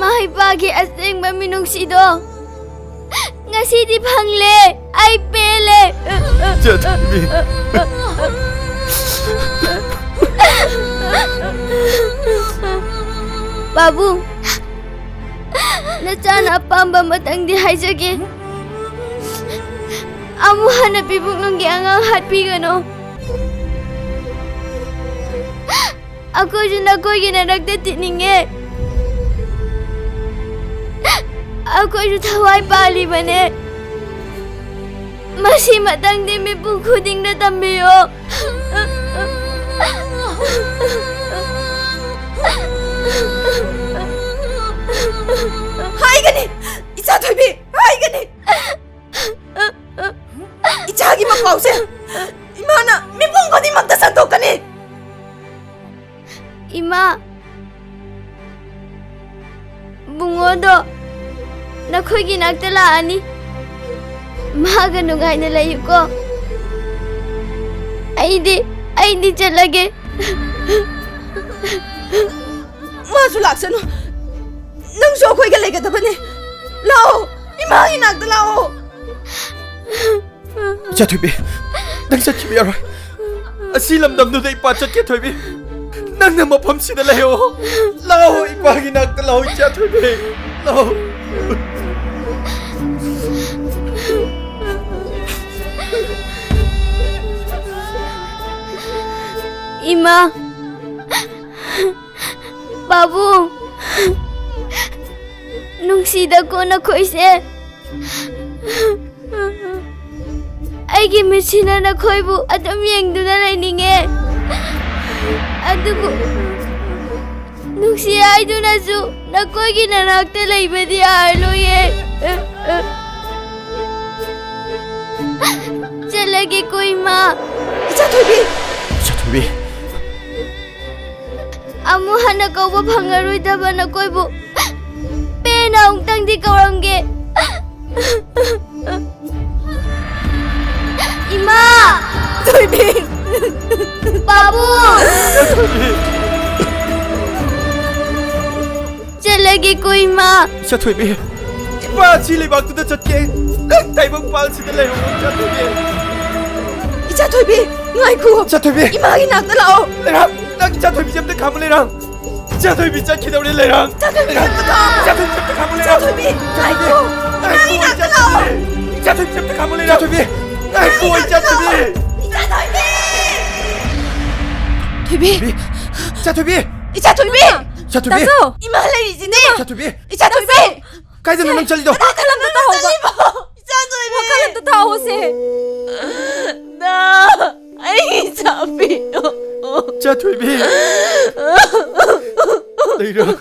Ima ipagi aseng maminungsido. Ngasidi pangle ay pele. Jatwi. Babu, nachana apamba matangdi haijage. Amu hanapi bungangi angang hatpigano. Ako juna ko ginanagda tininge. Ako ju thawai pali bane. Masi matangdi mi bukuding na tambiyo. 하이가니! 이차 돌비! 하이가니! 이차 하기 막 가오세! 이마나 미봉거니 막다 산도까니! Ima, bungodo, nakoy ginagtalaan ni. Maganungay na layo ko. Ay hindi siya lagi. 마술락사노 능수 거기가 내가 답하네 라오 이마이 낙다 라오 Jatwi. Nang sa chibiyara. Asilam dam nuday pachat ke Jatwi. Nang na mapamsida layo. Lao ipagi nagtalaw Jatwi. Lao. Ima, Babu, nung sida ko na ko ise, ay gimisina na ko ibu at umiyeng doon na naininge. Adugo, nung siya ay doon na su, na ko ginanagtalay ba di arloye. Siya lagi ko, Ima. 이차 돌비! Jatwi. Amo hana kau ba pangaroy daban na koy bu. Pena ungtang di kaurangge. Ima! 돌비! Babu! Jalagi ko, Ima. Jatwi. Ipa chili baktu da chatke. Nang taibang palsida layo Jatwi. 이차 돌비! 아이쿠! Jatwi. 이마이 낙다 라오 Leirang, nang Jatwi jam te kamu Leirang. Jatwi chat kita uli Leirang. 돌비 낙다 Jatwi jam te kamu 이차 Leirang. 돌비! 아이쿠! 이마이 낙다 라오 Jatwi jam te kamu Leirang. Jatwi. Aiku Jatwi. 이차 돌비! 돌비! Jatwi. 이차 돌비! Jatwi. 나서 이마할래리지네! Jatwi. 이차 돌비! Kaida nang chalido. 나칼람도 다 오바! 이차 돌비! 나칼람도 다 오세! 나 아이 잡히요. Jatwi. Leirang.